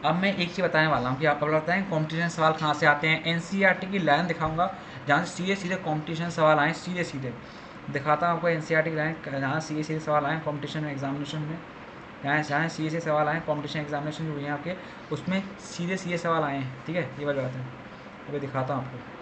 अब मैं एक चीज़ बताने वाला हूँ कि आपको लगता है कॉम्पिटिशन सवाल कहाँ से आते हैं। एनसीईआरटी की लाइन दिखाऊंगा जहाँ से सीधे सीधे कॉम्पिटिशन सवाल आए, सीधे सीधे दिखाता हूँ आपको एनसीईआरटी की लाइन जहाँ सीधे सीधे सवाल आए कॉम्पिटिशन एग्जामिनेशन में, जहाँ सीधे सीधे सवाल आए कॉम्पिटिशन एग्जामिनेशन जो हुए हैं आपके, उसमें सीधे सीधे सवाल आए हैं। ठीक है, ये वाली बात है, अभी दिखाता हूँ आपको।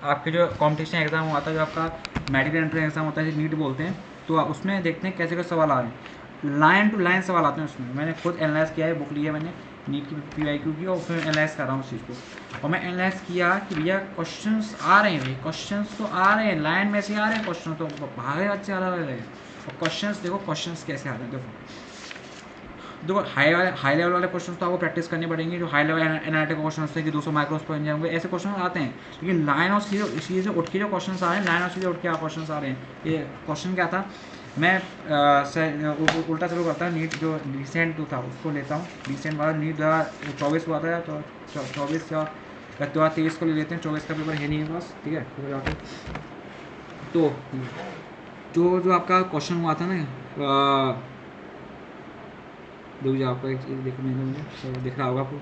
आपके जो कंपटीशन एग्ज़ाम हुआ था, जो आपका मेडिकल एंट्रेंस एग्ज़ाम होता है, नीट बोलते हैं, तो उसमें देखते हैं कैसे कैसे सवाल आ रहे हैं। लाइन टू लाइन सवाल आते हैं उसमें। मैंने खुद एनालाइज किया है, बुक ली है मैंने नीट की PYQ की, और उसमें एनालाइज कर रहा हूँ उस चीज़ को। और मैं एनालाइज किया कि भैया क्वेश्चंस आ रहे हैं, भाई क्वेश्चंस तो आ रहे हैं, लाइन में से आ रहे हैं क्वेश्चन, तो भागे बच्चे अलग अलग हैं। और क्वेश्चंस देखो, क्वेश्चंस कैसे आ रहे हैं देखो हाई लेवल वाले क्वेश्चन तो आपको प्रैक्टिस करनी पड़ेंगे, जो हाई लेवल एनालिटिकल क्वेश्चन होते हैं कि 200 माइक्रोस पर इंजन होंगे, ऐसे क्वेश्चन आते हैं। लेकिन लाइन और सीधे से उठ के जो क्वेश्चन आ रहे हैं, लाइन और सीधे उठ के क्वेश्चन आ रहे हैं। ये क्वेश्चन क्या था, मैं उल्टा शुरू करता हूँ। नीट जो रिसेंट जो था उसको लेता हूँ, रिसेंट वाला नीट 2024 हुआ था, तो 24 या 2023 को ले लेते हैं। 24 का पेपर है नहीं है पास, ठीक है। तो जो आपका क्वेश्चन हुआ था ना, रुक जाओ, आपका एक चीज़ देखो, मैंने मुझे दिख रहा होगा आपको।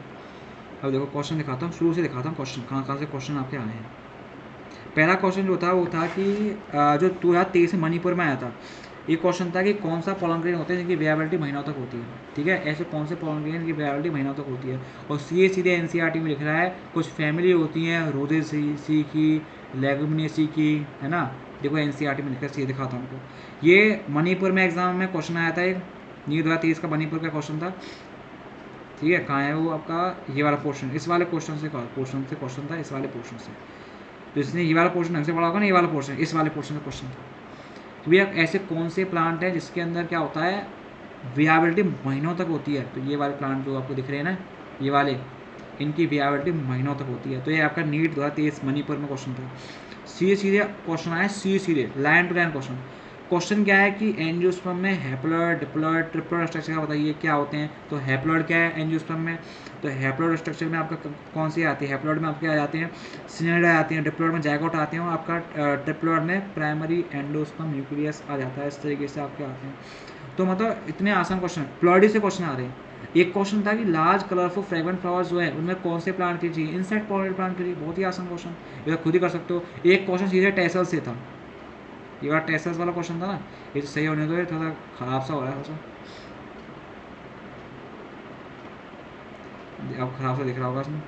अब देखो क्वेश्चन दिखाता हूँ, शुरू से दिखाता हूँ क्वेश्चन कहाँ कहाँ से क्वेश्चन आपके आए हैं। पहला क्वेश्चन जो था वो था कि जो 2023 में मणिपुर में आया था, ये क्वेश्चन था कि कौन सा पोलन ग्रेन होते हैं जिनकी वेबिलिटी महीनों तक होती है। ठीक है, ऐसे कौन से पोलन ग्रेन जिनकी वेबिलिटी महीनों तक होती है। और सीधे एनसीईआरटी में लिख रहा है, कुछ फैमिली होती हैं रोजेसी की, लेगुमिनेसी की, है ना। देखो एनसीईआरटी में लिखा है, सीधे दिखाता हूँ आपको। ये मणिपुर में एग्जाम में क्वेश्चन आया था, एक नीट 2023 का मणिपुर का क्वेश्चन था। ठीक है, कहाँ है वो आपका, ये वाला पोर्शन, इस वाले क्वेश्चन से क्वेश्चन था, इस वाले पोर्शन से। तो इसने ये वाला पोर्शन ढंग से पढ़ा होगा ना, ये वाला पोर्शन, इस वाले पोर्शन का क्वेश्चन था कि भैया ऐसे कौन से प्लांट है जिसके अंदर क्या होता है, वियाबिलिटी महीनों तक होती है। तो ये वाले प्लांट जो आपको दिख रहे हैं ना, ये वाले, इनकी वियाबिलिटी महीनों तक होती है। तो ये आपका नीट 2023 मणिपुर में क्वेश्चन था। सीधे सीधे क्वेश्चन आया, सीधे line to line question. Question क्या है कि एंजियोस्पर्म में हैप्लॉइड, डिप्लॉइड, ट्रिप्लॉइड स्ट्रक्चर का बताइए क्या होते हैं। तो हैप्लॉइड क्या है एंजियोस्पर्म में, तो हैप्लॉइड स्ट्रक्चर में आपका कौन सी आती है, हैप्लॉइड में आपके आ जाते हैं सिनेडा आती हैं, डिप्लॉइड में जाइगोट आते हैं, और आपका ट्रिप्लॉइड में प्राइमरी एंडोस्पर्म न्यूक्लियस आ जाता है। इस तरीके से आपके आते हैं। तो मतलब इतने आसान क्वेश्चन, प्लॉइडी से क्वेश्चन आ रहे हैं। एक क्वेश्चन था कि लार्ज कलरफुल फ्रेगमेंट फ्लावर्स जो है उनमें कौन से प्लांट के चाहिए, इंसेक्ट पॉलिनेटेड प्लांट के लिए। बहुत ही आसान क्वेश्चन, ये खुद ही कर सकते हो। एक क्वेश्चन सीधे टेसल से था, ये बार टेक्सास वाला क्वेश्चन था ना, ये तो सही होने दो, ये थोड़ा खराब सा हो रहा है थोड़ा सा, अब खराब सा दिख रहा होगा इसमें।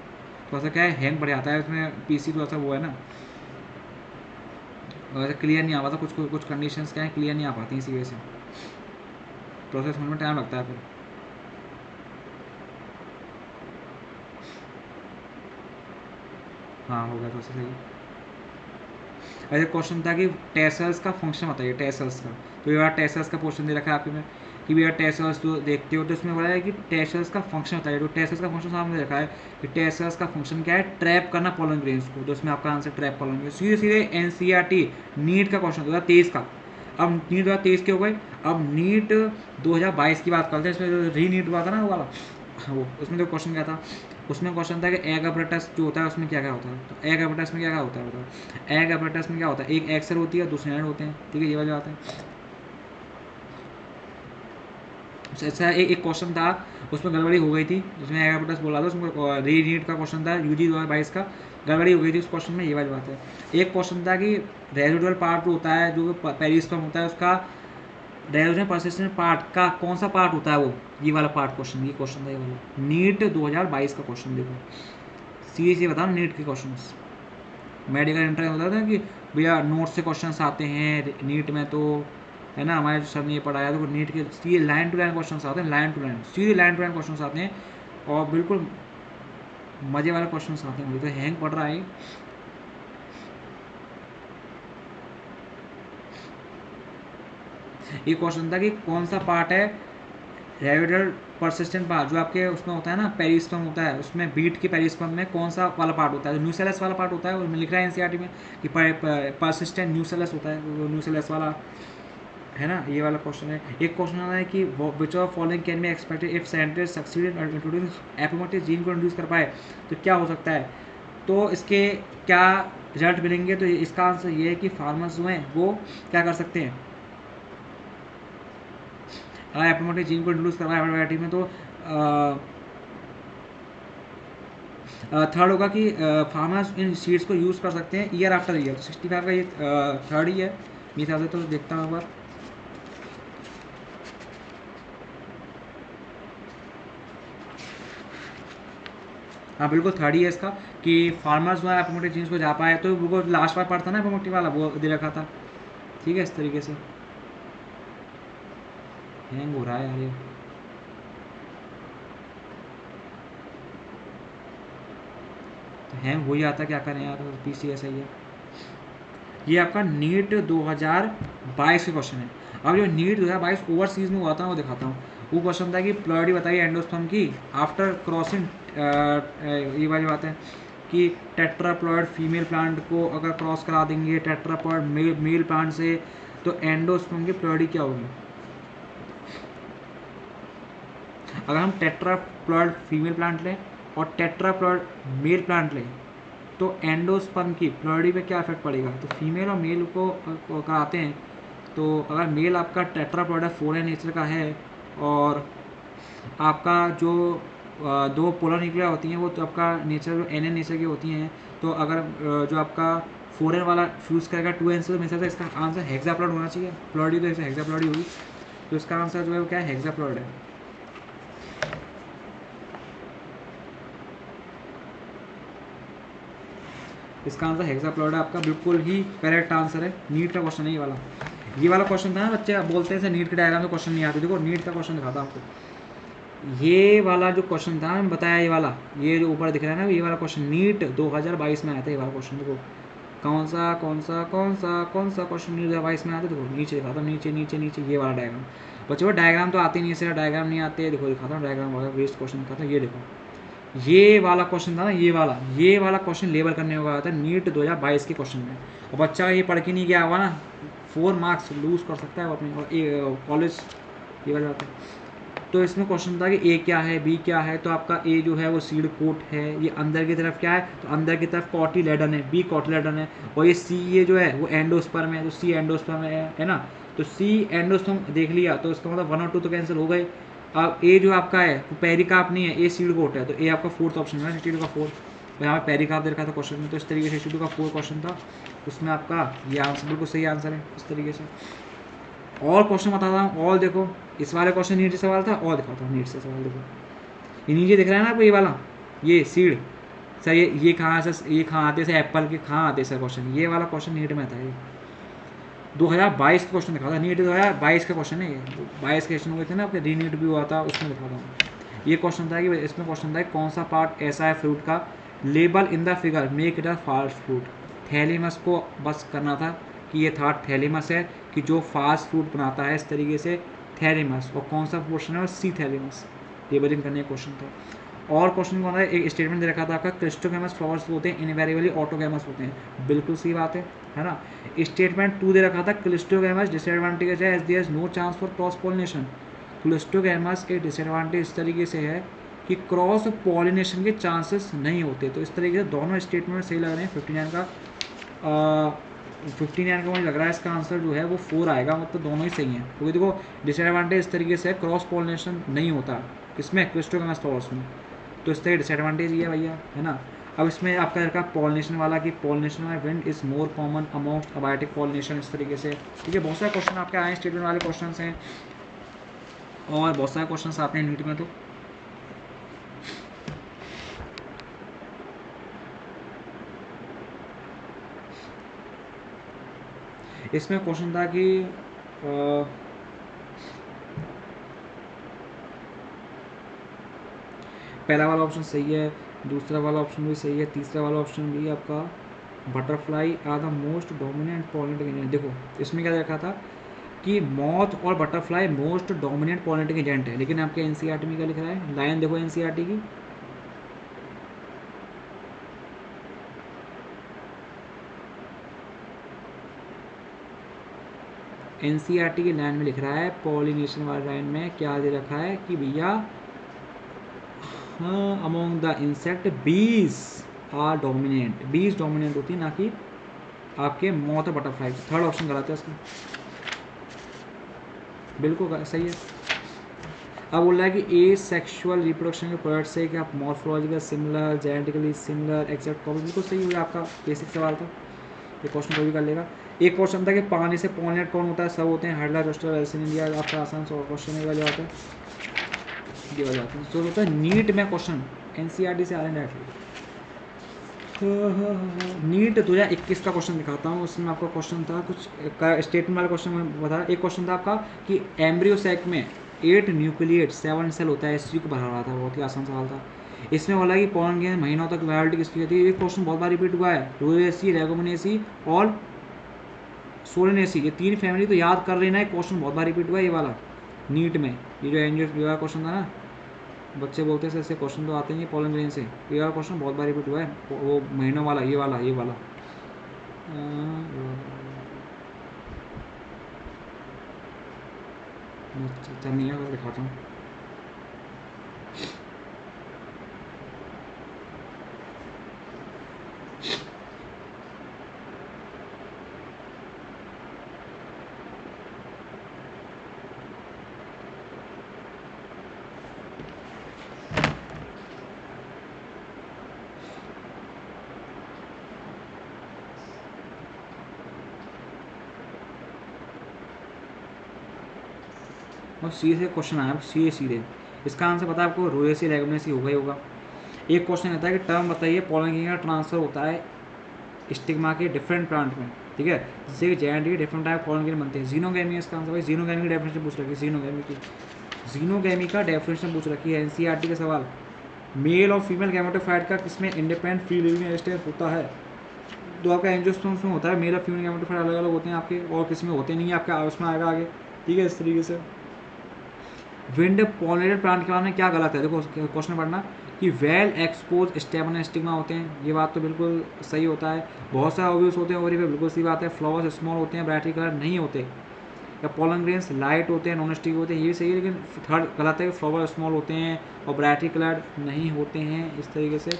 थोड़ा सा क्या है, हैंग बढ़ जाता है इसमें, PC थोड़ा सा वो है ना, वैसे क्लियर नहीं आ पाता। कुछ कंडीशंस क्या है, क्लियर नहीं आ पाती इसी वजह से, प्रोसेस होने में टाइम लगता है फिर। हाँ हो गया थोड़ा सा सही। ऐसे क्वेश्चन था कि टेसल्स का फंक्शन बताइए, टेसल्स का। तो ये टेसल्स का क्वेश्चन दे रखा है आपके में कि भैया टेसल्स जो देखते हो, तो इसमें बोला है कि टेसल्स का फंक्शन बताइए। तो टेसल्स का फंक्शन सामने रखा है कि टेसल्स का फंक्शन क्या है, ट्रैप करना पोलन ग्रेन्स को। तो इसमें आपका आंसर ट्रैप पोलन ग्रेन। सीधे सीधे NCERT नीट का क्वेश्चन 2023 का। अब नीट 2023 के हो गए, अब नीट 2022 की बात करते हैं। इसमें जो री नीट हुआ था ना वो वाला, वो उसमें जो क्वेश्चन क्या था, उसमें क्वेश्चन था कि एग अपरेटस जो होता है उसमें क्या क्या होता है। तो एग अपरेटस में क्या क्या होता है बताओ। एग अपरेटस में क्या होता है, एक एग सेल होती है, 2 स्टैंडर्ड होते हैं। ठीक है, ये वाली बात है। अच्छा, एक क्वेश्चन था उसमें गड़बड़ी हो गई थी, जिसमें एग अपरेटस बोला था, उसमें री नीट का क्वेश्चन था UG 2022 का, गड़बड़ी हो गई थी उस क्वेश्चन में, ये वाली बात है। एक क्वेश्चन था कि रेजिडुअल पार्ट जो होता है, जो पेरिस्पर्म होता है, उसका रेजिडुअल परसिस्टेंट पार्ट का कौन सा पार्ट होता है वो, ये वाला पार्ट क्वेश्चन, ये क्वेश्चन था, ये वाला नीट 2022 का क्वेश्चन। देखो सीरियसली बताओ, नीट के क्वेश्चन मेडिकल एंट्रेंस होता था कि भैया नोट से क्वेश्चन आते हैं नीट में, तो है ना, हमारे सर ने ये पढ़ाया। तो नीट के सीधे लाइन टू लाइन क्वेश्चन आते हैं, लाइन टू लाइन, सीधे लाइन टू लाइन क्वेश्चन आते हैं, और बिल्कुल मजे वाले क्वेश्चन आते हैं। मुझे तो हैंग पड़ रहा है। ये क्वेश्चन था कि कौन सा पार्ट है रेविडल परसिस्टेंट पार्ट, जो आपके उसमें होता है ना, पेरिस्पर्म होता है, उसमें बीट के पेरिस्पर्म में कौन सा वाला पार्ट होता है, न्यूसेलस वाला पार्ट होता है। उसमें लिख रहा है NCERT में कि परसिस्टेंट न्यूसेलस होता है, वो न्यूसेलस वाला है ना, ये वाला क्वेश्चन है। एक क्वेश्चन आता है कि which of following can be expected if scientist succeed in introducing apomictic gene को इंट्रोड्यूस कर पाए, तो क्या हो सकता है। तो इसके क्या रिजल्ट मिलेंगे। तो इसका आंसर ये है कि फार्मर्स जो हैं वो क्या कर सकते हैं, एपोमेटिक जीन को इंट्रोड्यूस करवाया वैरायटी में। तो थर्ड होगा कि फार्मर्स इन सीड्स को यूज़ कर सकते हैं ईयर आफ्टर ईयर। 65 का ये थर्ड ही है मेरे हिसाब से। तो देखता हूँ एक बार, हाँ बिल्कुल थर्ड ही है इसका, कि फार्मर्स जो है एपोमेटिक जीन्स को जा पाए। तो वो लास्ट बार पढ़ा था ना एपोमेटिक वाला, वो दे रखा था। ठीक है, इस तरीके से हैंग हो रहा है यार ये। तो हैंग हो ही आता, क्या करें यार, पीसी ऐसा ही है। ये आपका नीट 2022 के क्वेश्चन है। अब जो नीट 2022 ओवरसीज में हुआ था वो दिखाता हूँ। वो क्वेश्चन था कि प्लॉइडी बताइए एंडोस्पर्म की आफ्टर क्रॉसिंग, ये वाली बात है कि टेट्राप्लॉइड फीमेल प्लांट को अगर क्रॉस करा देंगे टेट्राप्लॉइड मेल प्लांट से, तो एंडोस्पर्म की प्लॉइडी क्या होगी। अगर हम टेट्राप्लॉइड फीमेल प्लांट लें और टेट्राप्लॉइड मेल प्लांट लें, तो एंडोस्पर्म की प्लॉइडी पे क्या इफेक्ट पड़ेगा। तो फीमेल और मेल को कराते हैं, तो अगर मेल आपका टेट्राप्लॉइड है, 4n नेचर का है, और आपका जो दो पोलर न्यूक्लिया होती हैं वो तो आपका नेचर nn नेचर की होती हैं। तो अगर जो आपका 4n वाला फ्यूज़ करेगा 2n से, तो मेरे हिसाब से इसका आंसर हेक्साप्लॉइड होना चाहिए। प्लॉइडी तो इससे हेक्साप्लॉइड होगी, तो इसका आंसर जो है वो क्या है, हेक्साप्लॉइड है। इसका आंसर हेक्साप्लॉइड है आपका, बिल्कुल ही करेक्ट आंसर है। नीट का क्वेश्चन है ये वाला। ये वाला क्वेश्चन था ना, बच्चे बोलते हैं नीट के डायग्राम में क्वेश्चन नहीं आते। देखो नीट का क्वेश्चन दिखाता हूँ आपको। ये वाला जो क्वेश्चन था मैंने बताया, ये वाला, ये जो ऊपर दिख रहा है ना, ये वाला क्वेश्चन नीट 2022 में आया था। ये वाला क्वेश्चन देखो, कौन सा क्वेश्चन नीट 2022 में आया था। देखो नीचे दिखाता हूँ, नीचे नीचे नीचे ये वाला डायग्राम। बच्चों डायग्राम तो आते नहीं है, सिर्फ डायग्राम नहीं आते। देखो दिखाता हूँ डायग्राम वाला वेस्ट क्वेश्चन दिखाता हूँ। ये देखो, ये वाला क्वेश्चन था ना, ये वाला क्वेश्चन लेबल करने को आया था नीट 2022 के क्वेश्चन में। और बच्चा ये पढ़ के नहीं गया होगा ना, 4 मार्क्स लूज कर सकता है वो अपने कॉलेज, ये वाली बात है। तो इसमें क्वेश्चन था कि ए क्या है, बी क्या है। तो आपका ए जो है वो सीड कोट है, ये अंदर की तरफ क्या है, तो अंदर की तरफ कॉटिलेडन है, बी कॉटिलेडन है। और ये सी, ये जो है वो एंडोस्पर्म है, तो सी एंडोस्पर्म है ना। तो सी एंडोस्पर्म देख लिया, तो इसका मतलब 1 और 2 तो कैंसिल हो गए। अब ए जो आपका है वो पेरिकार्प नहीं है, ए सीड कोट है। तो ए आपका फोर्थ ऑप्शन है, 62 का फोर्थ। तो यहाँ पे पेरिकार्प दे रखा था क्वेश्चन में, तो इस तरीके से 62 का फोर्थ क्वेश्चन था। उसमें आपका ये आंसर बिल्कुल सही आंसर है इस तरीके से। और क्वेश्चन बताता हूँ, और देखो इस वाले क्वेश्चन नीट से सवाल था, और दिखाता हूँ नीट से सवाल। देखो ये नीचे दिख रहा है ना आपको, ये वाला, ये सीड सर, ये कहाँ से, ये कहाँ आते सर, एप्पल के कहाँ आते सर क्वेश्चन। ये वाला क्वेश्चन नीट में था, ये 2022 का क्वेश्चन दिखा था। नीट 2022 का क्वेश्चन है ये, 22 के क्वेश्चन हुए थे ना आपके, री नीट भी हुआ था, उसमें दिखाता हूँ। ये क्वेश्चन था कि इसमें क्वेश्चन था कौन सा पार्ट ऐसा है फ्रूट का, label in the figure make it a fast fruit. Thalamus को बस करना था कि ये था थैलेमस है, कि जो फास्ट फूड बनाता है इस तरीके से, थैलेमस। और कौन सा पोर्शन है, सी थैलेमस। लेबलिंग करने का क्वेश्चन था। और क्वेश्चन कौन था, एक स्टेटमेंट दे रखा था आपका, क्रिस्टोगैमस फ्लावर्स होते हैं, इनवेरिएबली ऑटोगैमस होते हैं। बिल्कुल सही बात है ना। स्टेटमेंट 2 दे रखा था, क्लिस्टोगैमस डिसएडवांटेज है as there is no chance for cross pollination. Cleistogamous के डिसएडवांटेज इस तरीके से है कि क्रॉस पॉलिनेशन के चांसेस नहीं होते। तो इस तरीके से दोनों स्टेटमेंट सही लग रहे हैं। 59 का 59 का मुझे लग रहा है इसका आंसर जो है वो 4 आएगा, मतलब दोनों ही सही हैं। क्योंकि देखो डिसएडवांटेज इस तरीके से क्रॉस पॉलिनेशन नहीं होता किसमें, क्लिस्टोगैमस फ्लावर्स में। तो इस तरह डिसएडवांटेज ही है भैया, है ना। अब इसमें आपका लड़का पॉलिनेशन वाला, कि पॉलिनेशन में wind is more common amongst abiotic pollination, इस तरीके से। ठीक है, बहुत सारे क्वेश्चन आपके आए स्टेटमेंट वाले क्वेश्चन हैं, और बहुत सारे क्वेश्चन आते हैं नीट में। तो इसमें क्वेश्चन था कि पहला वाला ऑप्शन सही है, दूसरा वाला ऑप्शन भी सही है, तीसरा वाला ऑप्शन भी आपका, butterfly are the most dominant pollinating agent. देखो इसमें क्या देखा था कि मॉथ और butterfly most dominant pollinating agent है, लेकिन आपके एनसीईआरटी में क्या लिख रहा है, लाइन देखो एनसीईआरटी की, एनसीईआरटी की लाइन में लिख रहा है, पॉलिनेशन वाली लाइन में क्या दे रखा है कि भैया, हाँ, among the insect bees are dominant, बीज डोमिनेंट होती है, ना कि आपके मौत बटरफ्लाई, थर्ड ऑप्शन गलत है इसका, बिल्कुल सही है। अब बोल रहा है कि ए सेक्सुअल रिप्रोडक्शन के प्रोडक्ट से कि आप morphological similar, genetically similar, except copy, बिल्कुल सही हो गया आपका, बेसिक सवाल था, ये क्वेश्चन कोई भी कर लेगा। एक क्वेश्चन था कि पानी से पॉलिनेट कौन होता है, सब होते हैं, हाइड्रा, रोस्टर, एल्सिन, इंडिया, आपका आसान सा क्वेश्चन है, जो आता है ये हो जाता है। तो होता है नीट में क्वेश्चन, एनसीईआरटी से आ रहे हैं। नीट 2021 का क्वेश्चन दिखाता हूँ, उसमें आपका क्वेश्चन था कुछ स्टेटमेंट वाला क्वेश्चन मैं बता रहा। एक क्वेश्चन था आपका कि एम्ब्रियो सैक में 8 न्यूक्लिएट 7 सेल होता है, एसजी को भरा रहा था, बहुत ही आसान सवाल था। इसमें बोला कि पॉलन के महीनों तक वायरलिटी किसकी होती है, ये क्वेश्चन बहुत बार रिपीट हुआ है, रोएसी, रेगोमिनेसी और सोलेनेसी, ये 3 फैमिली तो याद कर लेना है, क्वेश्चन बहुत बार रिपीट हुआ है ये वाला नीट में, ये जो एनजीओ वाला क्वेश्चन था ना, बच्चे बोलते हैं ऐसे क्वेश्चन तो आते हैं पॉलन ग्रेन से, ये वाला क्वेश्चन बहुत बार रिपीट हुआ है, वो महीनों वाला, ये वाला चल नहीं है, दिखाता हूँ। और सीधे क्वेश्चन आया, सीधे इसका आंसर पता है आपको, रोएसी रेगोमिनेसी होगा ही होगा। एक क्वेश्चन आता है कि टर्म बताइए पॉलन का ट्रांसफर होता है स्टिग्मा के डिफरेंट प्लांट में, ठीक है, जिससे genetic different type pollen grain बनते हैं। जीनोगैमी है इसका आंसर भाई, जीनोगैमी की डेफिनेशन पूछ रखी है, जीनोगैमी का डेफिनेशन पूछ रखी है एनसीईआरटी का सवाल। मेल और फीमेल गैमेटोफाइट का किसमें इंडिपेंडेंट फ्री लिविंग स्टेज होता है, तो आपका एंजियोस्पर्म्स में होता है, मेल और फीमेल गैमेटोफाइट अलग अलग होते हैं आपके, और किसी में होते नहीं है आपका, उसमें आएगा आगे, ठीक है, इस तरीके से। विंड पॉलिनेटेड प्लांट के बारे में क्या गलत है, देखो क्वेश्चन पढ़ना कि वेल एक्सपोज स्टेमन एंड स्टिग्मा होते हैं, ये बात तो बिल्कुल सही होता है। बहुत सारे ओव्यूल्स होते हैं ओवरी पे, बिल्कुल सही बात है। फ्लावर्स स्मॉल होते हैं, ब्राइटली कलर नहीं होते। या पॉलन ग्रेन्स लाइट होते हैं, नॉन स्टिक होते हैं, ये भी सही है, लेकिन थर्ड गलत है कि फ्लावर स्मॉल होते हैं और ब्राइटली कलर नहीं होते हैं, इस तरीके से,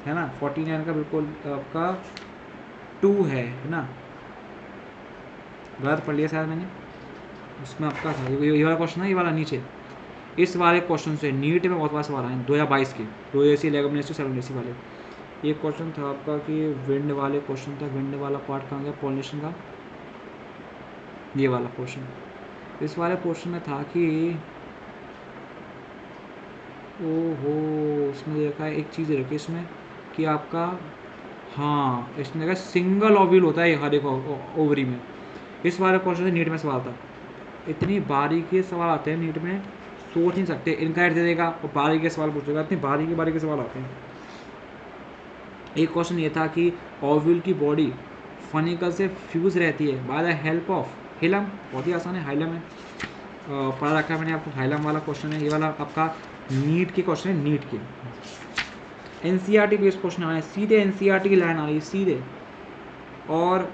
है ना। 49 का बिल्कुल आपका 2 है ना, गलत पढ़ लिया शायद मैंने, उसमें आपका था ये वाला क्वेश्चन है, ये वाला नीचे, इस वाले क्वेश्चन से नीट में बहुत बार सवाल आए 2022 के, रोएसी, लेगोमिनेसी, सेलोनेसी वाले। ये क्वेश्चन था आपका कि विंड वाले क्वेश्चन था, विंड वाला पार्ट कहाँ गया, पॉलिनेशन का, ये वाला क्वेश्चन। इस वाले क्वेश्चन में था कि ओहो, इसमें देखा है एक चीज़ रखी इसमें कि आपका, हाँ इसमें देखा सिंगल ओव्यूल होता है हर एक ओवरी में। इस वाले क्वेश्चन से नीट में सवाल था, इतनी बारीकी सवाल आते हैं नीट में, सोच नहीं सकते, इनकरेक्ट दे देगा और बारीकी के सवाल पूछेगा, इतनी बारीकी सवाल आते हैं। एक क्वेश्चन ये था कि ओव्यूल की बॉडी फनिकल से फ्यूज रहती है by the help of hilum, बहुत ही आसान है, हाइलम है, पढ़ा रखा है मैंने आपको, हाइलम वाला क्वेश्चन है, ये वाला आपका नीट के क्वेश्चन है, नीट के एनसीईआरटी बेस्ड क्वेश्चन आ रहे हैं, सीधे एनसीईआरटी की लाइन आ रही है सीधे। और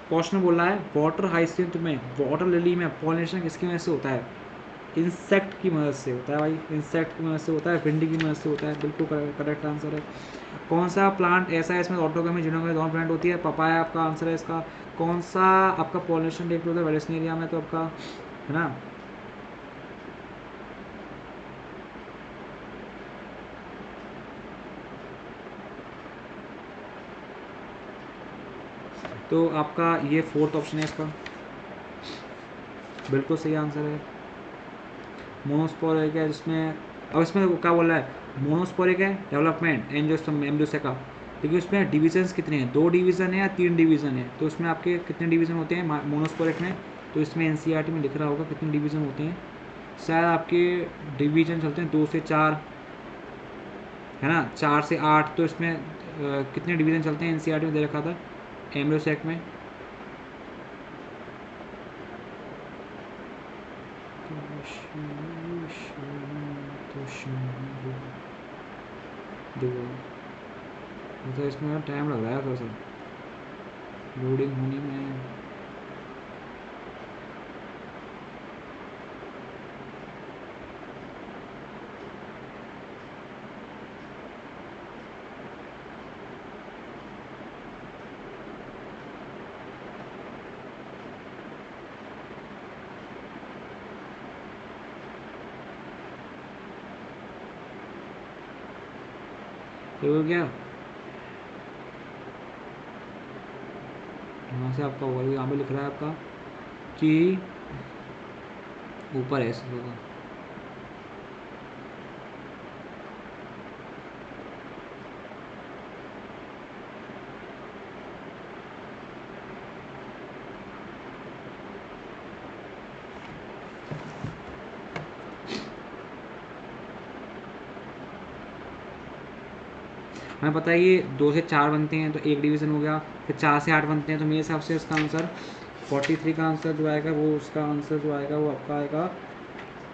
क्वेश्चन बोल रहा है वाटर हाइसिंथ में, वाटर लिली में पॉलिनेशन किसकी वजह से होता है, इंसेक्ट की मदद से होता है भाई, इंसेक्ट की मदद से होता है, भिंडी की मदद से होता है, बिल्कुल करेक्ट आंसर है। कौन सा प्लांट ऐसा है इसमें ऑटोगमी जिनोगमी दोनों प्लांट होती है, पपाया आपका आंसर है इसका। कौन सा आपका पॉलिनेशन डेट होता है वेस्टर्न एरिया में, तो आपका है ना, तो आपका ये फोर्थ ऑप्शन है इसका, बिल्कुल सही आंसर है। मोनोस्पोरिक है जिसमें, अब इसमें क्या बोल रहा है, मोनोस्पोरिक है डेवलपमेंट एंजियोस्पर्म एम्ब्रियोसेका, लेकिन उसमें डिविजन्स कितने हैं, 2 डिवीज़न है या 3 डिवीज़न है, तो उसमें आपके कितने डिवीज़न होते हैं मोनोस्पोरिक में, तो इसमें एनसीईआरटी में लिख रहा होगा कितने डिवीज़न होते हैं, शायद आपके डिवीज़न चलते हैं 2 से 4, है ना, 4 से 8, तो इसमें कितने डिवीज़न चलते हैं एनसीईआरटी में दे रखा था एम्ब्रियोसेक में। देखो मतलब इसमें टाइम लग रहा है थोड़ा सा लोडिंग होने में। तो क्या यहाँ से आपका होगा, यहाँ पे लिख रहा है आपका कि ऊपर ऐसे होगा। हमें पता है ये 2 से 4 बनते हैं तो एक डिवीज़न हो गया, फिर 4 से 8 बनते हैं तो मेरे हिसाब से इसका आंसर 43 का आंसर जो आएगा वो उसका आंसर जो आएगा वो आपका आएगा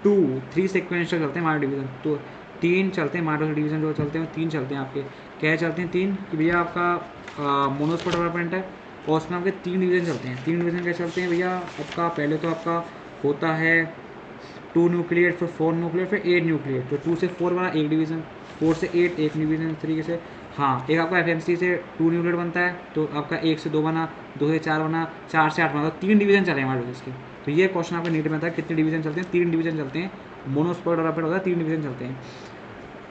2। 3 सिक्वेंशियल चलते हैं हमारे डिवीज़न, तो 3 चलते हैं हमारे डिवीज़न जो चलते हैं 3 चलते हैं आपके। क्या चलते हैं 3 कि भैया आपका मोनोस्पोट डेवलपमेंट है और उसमें आपके 3 डिवीज़न चलते हैं। 3 डिवीज़न क्या चलते हैं भैया आपका, पहले तो आपका होता है 2 न्यूक्लियर, फिर 4 न्यूक्लियर, फिर 8 न्यूक्लियर। तो 2 से 4 बना एक डिवीज़न, 4 से 8 एक डिवीज़न, इस तरीके से। हाँ, एक आपका एफएमसी से 2 न्यूक्लियर बनता है तो आपका 1 से 2 बना, 2 से 4 बना, 4 से 8 बना, तो 3 डिवीज़न चले हमारे इसके। तो ये क्वेश्चन आपका नीट में था कितने डिवीज़न चलते हैं, 3 डिवीज़न चलते हैं। मोनोस्पोट डेवलपमेंट होता है 3 डिवीज़न चलते हैं।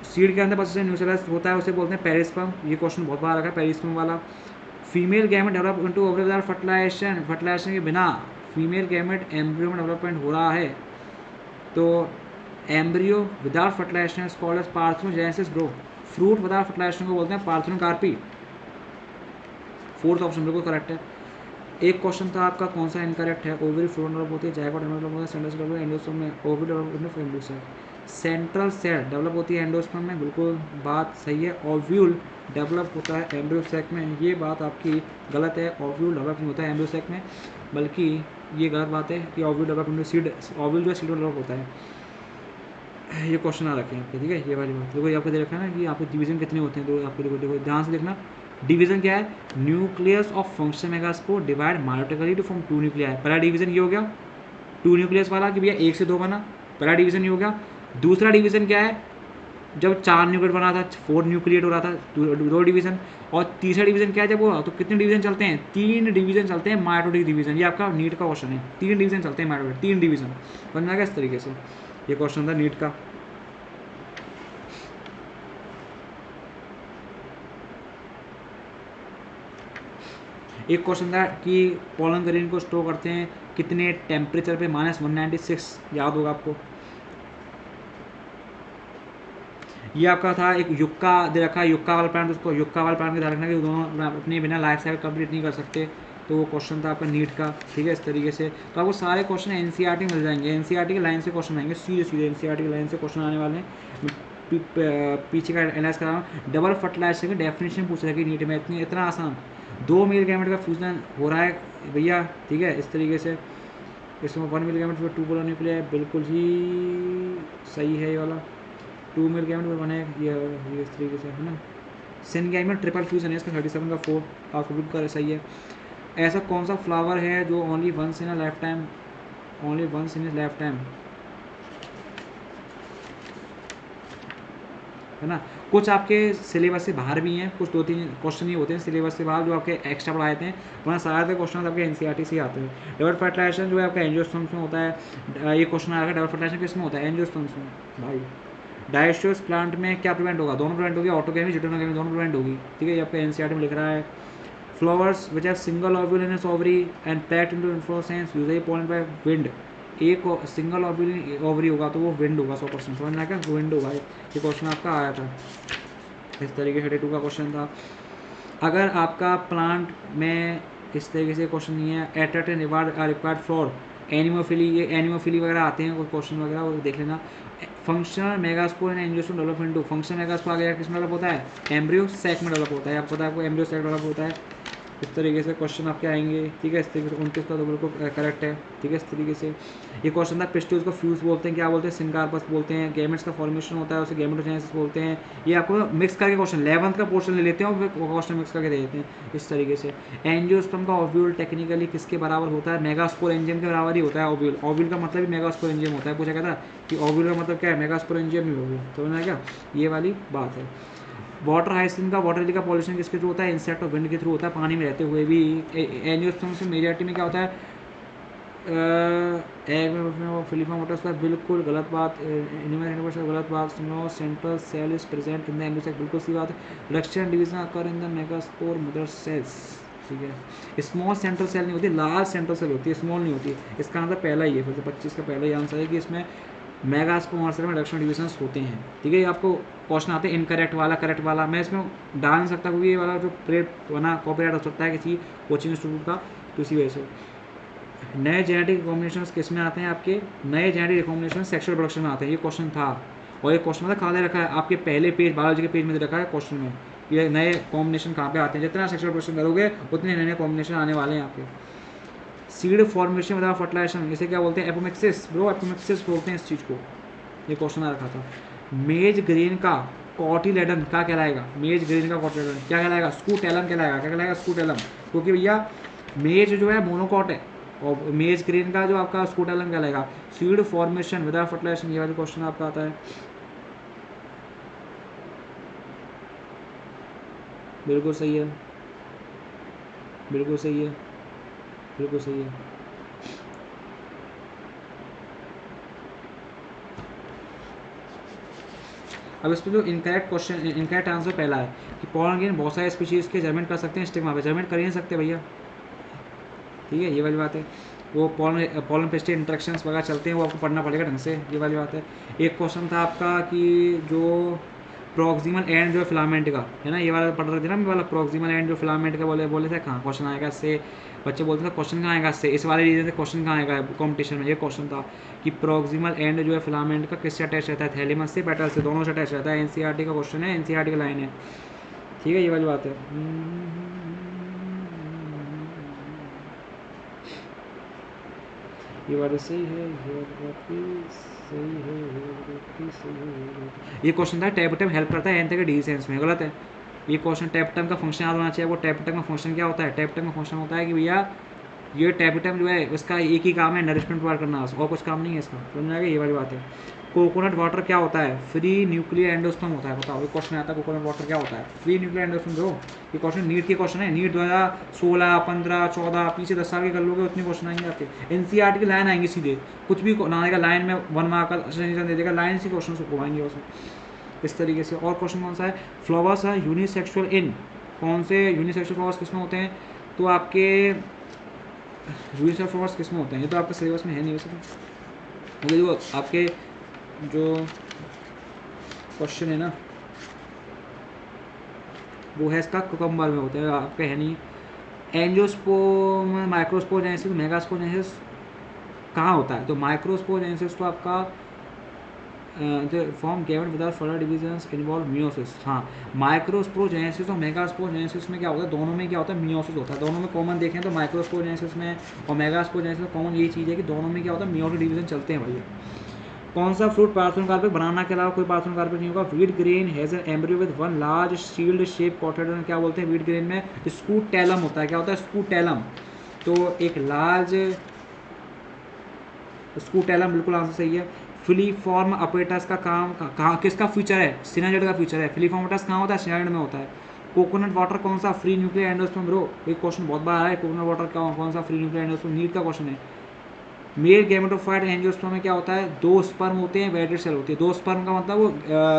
सीड के अंदर 25% न्यूक्लियस होता है, उसे बोलते हैं पेरिस्पर्म। ये क्वेश्चन बहुत बार रखा है पेरिस्पर्म वाला। Female gamete develop into ovary without fertilisation, fertilisation के बिना फीमेल गैमेट एम्ब्रियो में डेवलपमेंट हो रहा है तो embryo without fertilisation is called as parthenogenesis bro. Fruit without fertilisation को बोलते हैं पार्थेनोकार्पी। फोर्थ ऑप्शन बिल्कुल करेक्ट है। एक क्वेश्चन था आपका कौन सा इनकरेक्ट है, ओवरी फ्लोर डेवलप होती है, जायगोट डेवलप होता है, सेंट्रल डेवलप एंडोस्पर्म में, ओवरी डेवलप एंडोसेल, सेंट्रल सेल डेवलप होती है एंडोस्पर्म में, बिल्कुल बात सही है। ओव्यूल डेवलप होता है एम्ब्रियोसेक में, ये बात आपकी गलत है। ओव्यूल डेवलप नहीं होता है एम्ब्रियोसेक में, बल्कि ये गलत बात है कि ovule develop into seed, ovule जो है सीड डेवलप होता है। ये क्वेश्चन आ रखे हैं आपके, ठीक है। ये वाली बात देखो, ये आपको दे रखा है ना कि आपके डिवीजन कितने होते हैं, तो आपको देखो देखो ध्यान से देखना। डिवीजन क्या है, nucleus of function megaspore divide meiotically to form 2 nuclear. पहला डिवीजन ये हो गया 2 न्यूक्लियस वाला कि भैया 1 से 2 बना, पहला डिवीजन ये हो गया। दूसरा डिवीजन क्या है, जब 4 न्यूक्लियर बना था, 4 न्यूक्लियर हो रहा था, 2 डिवीजन। और तीसरा डिवीजन क्या है जब वो, तो कितने डिवीजन चलते हैं, 3 डिवीजन चलते हैं मायोटिक डिवीजन। ये आपका नीट का क्वेश्चन है, 3 डिवीजन चलते हैं मायोटिक, 3 डिवीजन बनना गया इस तरीके से। ये क्वेश्चन था नीट का। एक क्वेश्चन था कि पोलन ग्रेन को स्टोर करते हैं कितने टेम्परेचर पे, -196, याद होगा आपको। ये आपका था एक युक्का दे रखा है, युक्का वाला प्लांट, उसको युक्का वाला प्लांट का ध्यान रखना कि दोनों अपने बिना लाइफ साइकिल कंप्लीट नहीं कर सकते। तो वो क्वेश्चन था आपका नीट का, ठीक है, इस तरीके से। तो आपको सारे क्वेश्चन एनसीईआरटी मिल जाएंगे, एनसीईआरटी की लाइन से क्वेश्चन आएंगे, सीधे सीधे एनसीईआरटी की लाइन से क्वेश्चन आने वाले हैं। पीछे का एनालाइज कर रहा हूँ। डबल फर्टिलाइजेशन की डेफिनेशन पूछ रहा है कि नीट में, इतना आसान, 2 मेल गैमेट का फ्यूजन हो रहा है भैया, ठीक है, इस तरीके से। इसमें 1 मेल गैमेट फिर 2 पोलर न्यूक्लियर है, बिल्कुल ही सही है ये वाला। 2 मेल गैमेट में बने ये इस तरीके से, है ना। सिन गैमेट ट्रिपल फ्यूजन है इसका, 37 का 4 आपको बिल्कुल कर सही है। ऐसा कौन सा फ्लावर है जो only once in a lifetime, only once in lifetime, है ना। कुछ आपके सिलेबस से बाहर भी हैं, कुछ 2-3 क्वेश्चन ही होते हैं सिलेबस से बाहर जो आपके एक्स्ट्रा पढ़ाए थे, वरना सारे क्वेश्चन आपके एनसीईआरटी से आते हैं। डबल फर्टिलाइजेशन जो है आपका एंजियोस्पर्म्स में होता है। ये क्वेश्चन आएगा डबल फर्टिलाइजेशन किस में होता है, एंजियोस्पर्म्स में भाई। डायस्टियस प्लांट में क्या प्रिवेंट होगा, दोनों प्रिवेंट होगी, ऑटोगेमी जिटोनोगेमी दोनों प्रिवेंट होगी, ठीक है। ये आपका एनसीईआरटी में लिख रहा है। Flowers which have single ovule in its ovary and packed into inflorescence usually pollinated by wind. एक सिंगल ओवरी होगा तो वो विंड होगा, 100% समझ में आ गया, विंड होगा। ये क्वेश्चन आपका आया था इस तरीके से, 32 का क्वेश्चन था। अगर आपका प्लांट में इस तरीके से क्वेश्चन नहीं है, attract and required for anemophily, ये एनिमोफिली वगैरह आते हैं कुछ क्वेश्चन वगैरह, वो देख लेना। Functional megaspore and angiosperm develop into, functional megaspore आगे किस में डेवलप होता है, एम्ब्रियो सैक में डेवलप होता है। आपको पता है आपको एम्ब्रियो सैक डेवलप होता है। इस तरीके से क्वेश्चन आपके आएंगे, ठीक है। इस तरीके से 29 का तो बिल्कुल करेक्ट है, ठीक है। इस तरीके से ये क्वेश्चन था, पिस्टल्स को फ्यूज बोलते हैं, क्या बोलते हैं, सिनकार्पस बोलते हैं। गैमेट्स का फॉर्मेशन होता है उसे गैमेटोजेनेसिस बोलते हैं। ये आपको मिक्स करके क्वेश्चन 11th का पोर्शन ले लेते हैं और फिर क्वेश्चन मिक्स करके दे देते हैं इस तरीके से। एंजियोस्पर्म का ओव्यूल टेक्निकली किसके बराबर होता है, मेगास्पोर एंजियम के बराबर ही होता है ओव्यूल। ओव्यूल का मतलब ही मेगास्पोर एंजियम होता है। पूछा कहता कि ओव्यूल का मतलब क्या है, मेगास्पोर एंजियम ही होगी, समझ में क्या, ये वाली बात है। वाटर हाइसिन का, वाटर लिली का पॉल्यूशन किसके थ्रू होता है, इंसेक्ट और विंड के थ्रू होता है, पानी में रहते हुए भी। एंजियोस्पर्म से मेजॉरिटी में क्या होता है, एग में फिलीफॉर्म होता है उसका बिल्कुल गलत बात, गलत बात सुनो। Central cell is present in the एंडोसेक, बिल्कुल सही बात है। रक्षण division occur in the megaspore mother cells, ठीक है। स्मॉल सेंट्रल सेल नहीं होती, लार्ज सेंट्रल सेल होती है, स्मॉल नहीं होती। इसका आंसर पहला ही है, फिर से 25 का पहला ही आंसर है कि इसमें मेगास्पोर सेल में रक्षण डिवीजन होते हैं, ठीक है। ये आपको क्वेश्चन आते हैं इनकरेक्ट वाला करेक्ट वाला, मैं इसमें डाल नहीं सकता क्योंकि ये वाला जो बना कॉपीराइट हो सकता है किसी कोचिंग इंस्टीट्यूट का, तो इसी वजह से। नए जेनेटिक कॉम्बिनेशन किस में आते हैं आपके, नए जेनेटिक कॉम्बिनेशन सेक्सुअल प्रोडक्शन में आते हैं, ये क्वेश्चन था। और ये क्वेश्चन मतलब कहाँ दे रखा है आपके पहले पेज, बायोलॉजी के पेज में दे रखा है क्वेश्चन में, ये नए कॉम्बिनेशन कहाँ पे आते हैं। जितना सेक्सुअल प्रोडक्शन करोगे उतने नए नए कॉम्बिनेशन आने वाले हैं आपके। सीड फॉर्मेशन विदाउट फर्टिलाइजेशन, इसे क्या बोलते हैं, एपोमिक्सिस, ब्रो एपोमिक्सिस बोलते हैं इस चीज़ को, ये क्वेश्चन आ रखा था। मेज ग्रेन का कॉटिलेडन क्या कहलाएगा, मेज ग्रेन का कॉटिलेडन क्या कहलाएगा, स्कूटेलम कहलाएगा, क्या कहलाएगा, स्कूटेलम, क्योंकि भैया मेज जो है मोनोकॉट है और मेज ग्रेन का जो आपका स्कूटेलम कहलाएगा। सीड फॉर्मेशन विदाउट फर्टिलाइजेशन, ये वाला क्वेश्चन आपका आता है, बिल्कुल सही है, बिल्कुल सही है, बिल्कुल सही है। अब इसमें जो इनकरेक्ट क्वेश्चन, इनकरेक्ट आंसर पहला है कि पॉलन ग्रेन बहुत सारे स्पीशीज़ के जर्मेंट कर सकते हैं स्टिग्मा पे, जर्मेंट कर ही नहीं सकते भैया, ठीक है, ये वाली बात है। वो पॉलन पेस्टिसाइड इंटरेक्शंस वगैरह चलते हैं, वो आपको पढ़ना पड़ेगा ढंग से, ये वाली बात है। एक क्वेश्चन था आपका कि जो प्रॉक्सिमल एंड जो फिलामेंट का है ना, ये वाला पढ़ रहे थे ना, ये वाला प्रॉक्सिमल एंड जो फिलामेंट का बोले बोले थे, कहाँ क्वेश्चन आएगा इससे, बच्चे बोलते थे क्वेश्चन कहाँ आएगा इससे, इस वाले रीजन से क्वेश्चन कहाँ आएगा कॉम्पिटिशन में। ये क्वेश्चन था कि प्रॉक्सिमल एंड जो है फिलामेंट का किससे अटैच रहता है, थैलेमस से पेटल से, दोनों से अटैच रहता है। एनसीईआरटी का क्वेश्चन है, एनसीईआरटी का लाइन है, ठीक है, ये वाली बात है। ये बात सही है, ये बात भी सही है, ये बात भी सही है। ये क्वेश्चन था टैब टैब हेल्प करता है एंथ के डी सेंस में, गलत है ये क्वेश्चन। टैब टैब का फंक्शन याद होना चाहिए। वो टैब टैब का फंक्शन क्या होता है, टैब टैब का फंक्शन होता है कि भैया ये टैब टैब जो है इसका एक ही काम है, नरिशमेंट प्रोवाइड करना, और कुछ काम नहीं है इसका, समझ में आ गया, ये वाली बात है। कोकोनट वाटर क्या होता है, फ्री न्यूक्लियर एंडोस्पर्म होता है, बताओ ये क्वेश्चन आता है कोकोनट वाटर क्या होता है, फ्री न्यूक्लियर एंडोस्पर्म। दो ये क्वेश्चन नीट के क्वेश्चन है, नीट 2016 15 14 पीछे 10 साल के कर लोगे उतने क्वेश्चन आएंगे आपके। एनसीईआरटी की लाइन आएंगे सीधे, कुछ भी ना आएगा लाइन में, 1 मार्क का सजेशन दे देगा, लाइन से क्वेश्चन को घुमाएंगे उसमें इस तरीके से। और क्वेश्चन कौन सा है, फ्लावर्स है यूनिसेक्सुअल इन, कौन से यूनिसेक्सुअल फ्लावर्स किसमें होते हैं, तो आपके यूनिसेक्सुअल फ्लावर्स किसमें होते हैं, ये तो आपके सिलेबस में है नहीं वैसे तो। देखो आपके जो क्वेश्चन है ना वो है इसका कुकम्बर में होता है, आपका है नहीं। एंजियोस्पोर्म माइक्रोस्पोरेंसिस मेगास्पोरेंसिस कहाँ होता है, तो माइक्रोस्पोरेंसिस तो आपका form gamete without further divisions involve meiosis. हाँ, माइक्रोस्पोरेंसिस और मेगास्पोरेंसिस में क्या होता है, दोनों में क्या होता है, मियोसिस होता है। दोनों में कॉमन देखें तो माइक्रोस्पोरेंसिस में और मेगास्पोरेंसिस में कॉमन यही चीज़ है कि दोनों में क्या होता है, मियोसिस डिवीजन चलते हैं भैया। कौन सा फ्रूट पार्थेनोकार्पिक, बनाना के अलावा कोई पार्थेनोकार्पिक नहीं होगा। Wheat grain has an embryo with one large shield shape cotyledon, क्या बोलते हैं व्हीट ग्रेन में, स्कूटेलम होता है, क्या होता है, स्कूटेलम। तो एक लार्ज स्कूटेलम बिल्कुल आंसर सही है। फिलीफॉर्म अपेटस का काम कहाँ किसका फीचर है, सिनाजेड का फीचर है। फिलीफॉर्म अपेटस कहाँ होता है, सिनाजेड में होता है। कोकोनट वाटर कौन सा, फ्री न्यूक्लियर एंडोस्पर्म। ब्रो एक क्वेश्चन बहुत बार आया है, कोकोनट वाटर कौन सा फ्री न्यूक्लियर एंडोस्पर्म, नीट का क्वेश्चन है। मेल गैमेटोफाइट एंजियोस्पर्म में क्या होता है, 2 स्पर्म होते हैं, वेटेड सेल होती है। 2 स्पर्म का मतलब वो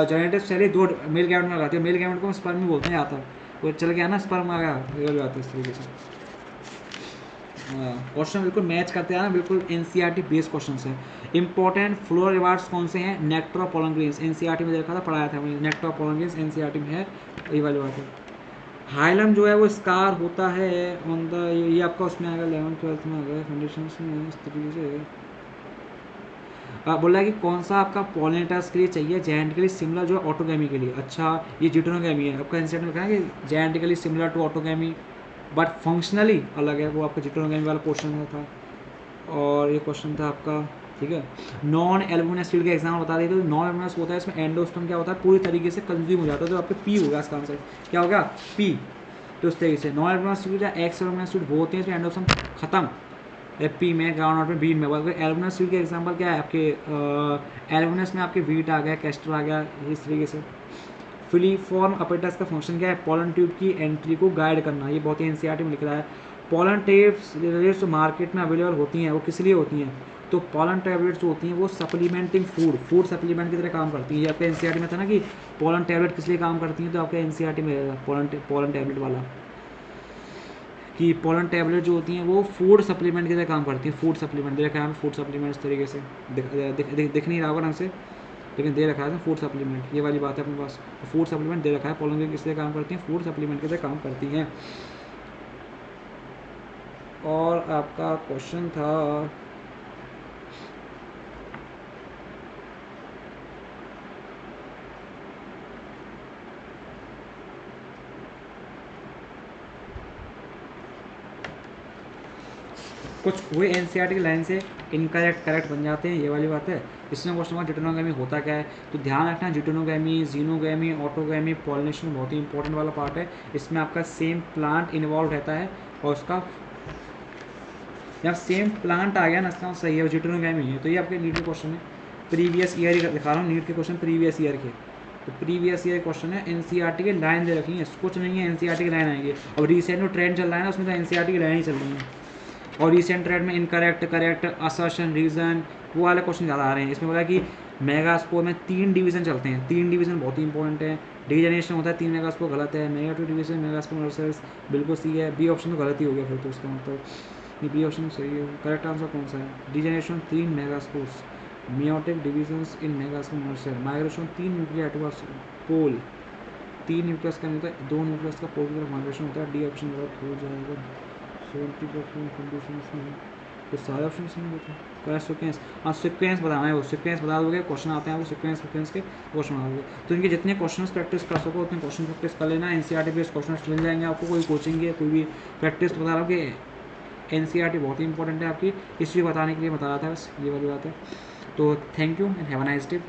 जेनेटिक सेल ही 2 मेल गैमेट में लगाती है, मेल गैमेट को स्पर्म भी बोलते हैं आता है, वो चल गया ना, स्पर्म आ गया, ये वाली बात है इस तरीके से। क्वेश्चन बिल्कुल मैच करते हैं ना, बिल्कुल एनसीईआरटी बेस्ड क्वेश्चन है। इंपॉर्टेंट फ्लोर रिवार्ड्स कौन से हैं, nectar of pollen grains, NCERT में देखा था, पढ़ाया था मैंने, nectar of pollen grains NCERT में है, ये वाली बात है। हाइलम जो है वो स्कार होता है ऑन द, ये आपका उसमें आएगा 11th 12th में आ गया कंडीशन में इस तरीके से। बोला है कि कौन सा आपका पॉलिनेटर्स के लिए चाहिए, जेनेटिकली सिमिलर जो है ऑटोगैमी के लिए। अच्छा ये जिटोनोगैमी है आपका, इंसेक्ट में कहा कि genetically similar to autogamy but functionally अलग है, वो आपका जिटोनोगैमी वाला क्वेश्चन था। और ये क्वेश्चन था आपका, ठीक है। नॉन एल्बुमिनस सीड का एग्जाम बता देते, तो नॉन एल्बुमिनस होता है इसमें एंडोस्पर्म क्या होता है, पूरी तरीके से कंज्यूम हो जाता है, तो आपके पी होगा इसका आंसर, क्या होगा, पी। तो उस तरीके से नॉन एल्बुमिनस सीड या एक्स एल्बुमिनस सीड वो होते हैं तो एंडोस्पर्म खत्म, पी में, ग्राउंड नट में, बीन में। बल्कि एल्बुमिनस सीड के एग्जाम्पल क्या है आपके, एल्बुमिनस में आपके वीट आ गया, कैस्टर आ गया, इस तरीके से। फिलीफॉर्म अपेटस का फंक्शन क्या है, पोलन ट्यूब की एंट्री को गाइड करना, ये बहुत ही एनसीईआरटी में लिख रहा है। पोलन टैबलेट्स जो मार्केट में अवेलेबल होती हैं वो किस लिए होती हैं? तो पोलन टैबलेट्स जो होती हैं वो सप्लीमेंटिंग फूड सप्लीमेंट की तरह काम करती हैं। ये आपका एनसीईआरटी में था ना कि पोलन टैबलेट किस लिए काम करती हैं, तो आपका एनसीईआरटी में रहेगा पोलन टैबलेट वाला कि पोलन टैबलेट जो होती हैं वो फूड सप्लीमेंट की तरह काम करती हैं। फूड सप्लीमेंट दे रखा है हमें, फूड सप्लीमेंट इस तरीके से दिख नहीं रहा होगा ढंग से, लेकिन दे रखा है फूड सप्लीमेंट, ये वाली बात है अपने पास। फूड सप्लीमेंट दे रखा है, पोलन किस लिए काम करती हैं, फूड सप्लीमेंट की तरह काम करती हैं। और आपका क्वेश्चन था कुछ हुए एनसीईआरटी की लाइन से इनकरेक्ट करेक्ट बन जाते हैं, ये वाली बात है। इसमें क्वेश्चन हुआ जिटोनोगैमी होता क्या है, तो ध्यान रखना जिटोनोगैमी, जीनोगैमी, ऑटोगैमी, पॉलिनेशन बहुत ही इंपॉर्टेंट वाला पार्ट है। इसमें आपका सेम प्लांट इन्वॉल्व रहता है और उसका जब सेम प्लांट आ गया ना, इसका सही है, जिटोनोगैमी है। तो ये आपके नीट के क्वेश्चन है, प्रीवियस ईयर ही दिखा रहा हूँ, नीट के क्वेश्चन प्रीवियस ईयर के। तो प्रीवियस ईयर क्वेश्चन है, एनसीईआरटी की लाइन दे रखी है, कुछ नहीं है, एनसीईआरटी की लाइन आएगी। और रिसेंट जो ट्रेंड चल रहा है ना, उसमें तो एनसीईआरटी की लाइन ही चल रही है। और रिसेंट ट्रेंड में इनकरेक्ट, करेक्ट, असर्शन, रीजन, वो वाले क्वेश्चन ज़्यादा आ रहे हैं। इसमें बोला कि मेगा स्कोर में 3 डिवीजन चलते हैं, 3 डिवीजन बहुत ही इंपॉर्टेंट है। डिजनेशन होता है 3 मेगा स्कोर, गलत है। मेगा 2 डिवीजन, मेगा स्कोर नर्सर्स बिल्कुल सही है। बी ऑप्शन तो गलत ही हो गया फिर तो, उसका मतलब बी ऑप्शन सही है। करेक्ट आंसर कौन सा है? Degeneration 3 megaspores, meiotic divisions in megaspore नर्सर, migration 3 nuclear towards pole, 3 nucleus का नहीं होता है, 2 न्यूक्लियस का पोल की तरफ माइग्रेशन होता है। डी ऑप्शन गलत हो जाएगा। 70% कंडीशंस में तो सारे ऑप्शन नहीं होते। करेक्ट सीक्वेंस, हाँ सीक्वेंस बताना है, वो सीक्वेंस बता दोगे, क्वेश्चन आते हैं वो सीक्वेंस के क्वेश्चन बता दोगे। तो इनके जितने क्वेश्चन प्रैक्टिस कर सको उतने क्वेश्चन प्रैक्टिस कर लेना। एनसीईआरटी बेस्ड क्वेश्चन मिल जाएंगे आपको, कोई कोचिंग है कोई भी प्रैक्टिस बता रहा हूँ कि एनसीईआरटी बहुत ही इंपॉर्टेंट है आपकी, इसलिए बताने के लिए बता रहा था बस, ये वाली बात है। तो thank you and have a nice day.